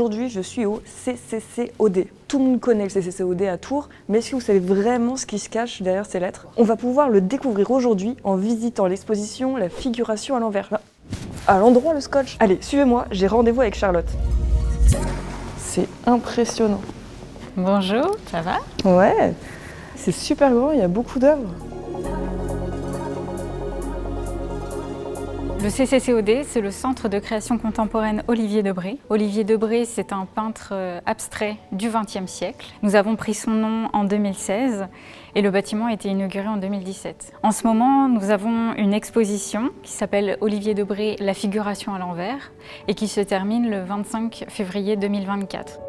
Aujourd'hui, je suis au CCCOD. Tout le monde connaît le CCCOD à Tours, mais est-ce que vous savez vraiment ce qui se cache derrière ces lettres? On va pouvoir le découvrir aujourd'hui en visitant l'exposition La figuration à l'envers. À l'endroit le scotch. Allez, suivez-moi, j'ai rendez-vous avec Charlotte. C'est impressionnant. Bonjour, ça va? Ouais, c'est super grand, il y a beaucoup d'œuvres. Le CCCOD, c'est le Centre de création contemporaine Olivier Debré. Olivier Debré, c'est un peintre abstrait du XXe siècle. Nous avons pris son nom en 2016 et le bâtiment a été inauguré en 2017. En ce moment, nous avons une exposition qui s'appelle Olivier Debré, la figuration à l'envers et qui se termine le 25 février 2024.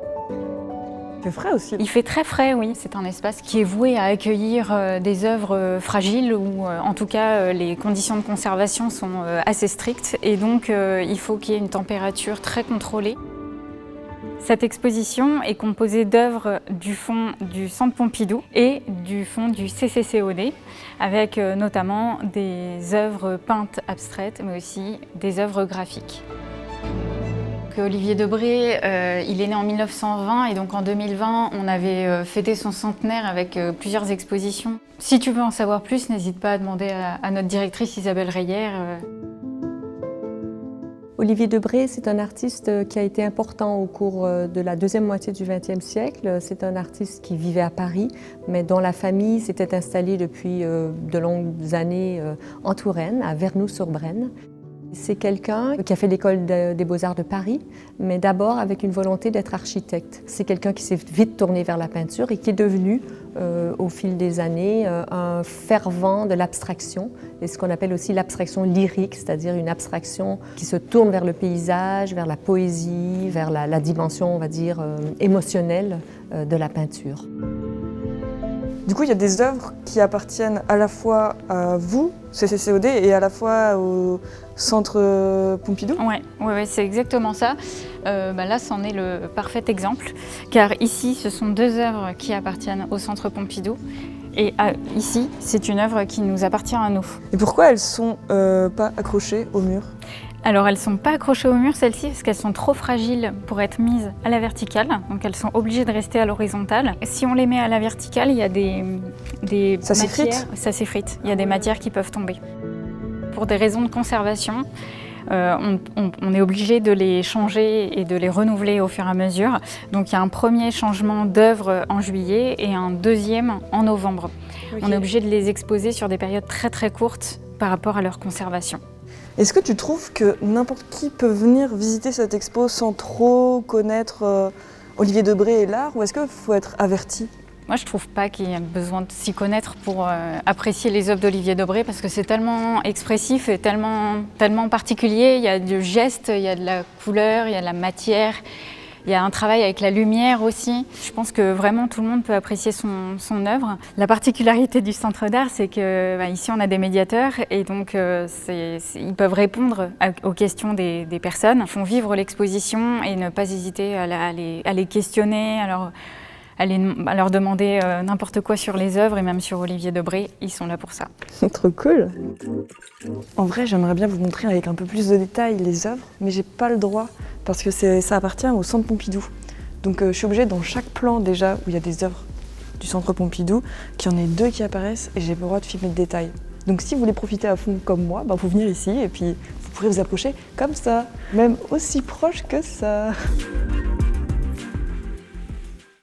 Il fait frais aussi. Il fait très frais, oui. C'est un espace qui est voué à accueillir des œuvres fragiles ou en tout cas les conditions de conservation sont assez strictes et donc il faut qu'il y ait une température très contrôlée. Cette exposition est composée d'œuvres du fonds du Centre Pompidou et du fonds du CCCOD avec notamment des œuvres peintes abstraites mais aussi des œuvres graphiques. Olivier Debré, il est né en 1920 et donc en 2020, on avait fêté son centenaire avec plusieurs expositions. Si tu veux en savoir plus, n'hésite pas à demander à notre directrice Isabelle Reyer. Olivier Debré, c'est un artiste qui a été important au cours de la deuxième moitié du XXe siècle. C'est un artiste qui vivait à Paris, mais dont la famille s'était installée depuis de longues années en Touraine, à Vernoux-sur-Brenne. C'est quelqu'un qui a fait l'école des Beaux-Arts de Paris, mais d'abord avec une volonté d'être architecte. C'est quelqu'un qui s'est vite tourné vers la peinture et qui est devenu, au fil des années, un fervent de l'abstraction, et ce qu'on appelle aussi l'abstraction lyrique, c'est-à-dire une abstraction qui se tourne vers le paysage, vers la poésie, vers la dimension, on va dire, émotionnelle de la peinture. Du coup, il y a des œuvres qui appartiennent à la fois à vous, CCCOD, et à la fois au Centre Pompidou. Oui, c'est exactement ça. Là, c'en est le parfait exemple, car ici, ce sont deux œuvres qui appartiennent au Centre Pompidou, et ici, c'est une œuvre qui nous appartient à nous. Et pourquoi elles sont pas accrochées au mur? Alors elles ne sont pas accrochées au mur, celles-ci, parce qu'elles sont trop fragiles pour être mises à la verticale, donc elles sont obligées de rester à l'horizontale. Si on les met à la verticale, il y a des Ça matières... s'effrite? Ça s'effrite, il y a des matières qui peuvent tomber. Pour des raisons de conservation, on est obligé de les changer et de les renouveler au fur et à mesure. Donc il y a un premier changement d'œuvre en juillet et un deuxième en novembre. Okay. On est obligé de les exposer sur des périodes très très courtes par rapport à leur conservation. Est-ce que tu trouves que n'importe qui peut venir visiter cette expo sans trop connaître Olivier Debré et l'art, ou est-ce qu'il faut être averti? Moi, je ne trouve pas qu'il y ait besoin de s'y connaître pour apprécier les œuvres d'Olivier Debré, parce que c'est tellement expressif et tellement particulier. Il y a du geste, il y a de la couleur, il y a de la matière. Il y a un travail avec la lumière aussi. Je pense que vraiment tout le monde peut apprécier son œuvre. La particularité du Centre d'art, c'est qu'ici on a des médiateurs et donc ils peuvent répondre aux questions des personnes. Ils font vivre l'exposition et ne pas hésiter à les questionner, à leur demander n'importe quoi sur les œuvres et même sur Olivier Debré. Ils sont là pour ça. Trop cool. En vrai, j'aimerais bien vous montrer avec un peu plus de détails les œuvres, mais j'ai pas le droit parce que ça appartient au Centre Pompidou. Donc je suis obligée dans chaque plan déjà où il y a des œuvres du Centre Pompidou, qu'il y en ait deux qui apparaissent et j'ai pas le droit de filmer le détail. Donc si vous voulez profiter à fond comme moi, faut venir ici et puis vous pourrez vous approcher comme ça, même aussi proche que ça.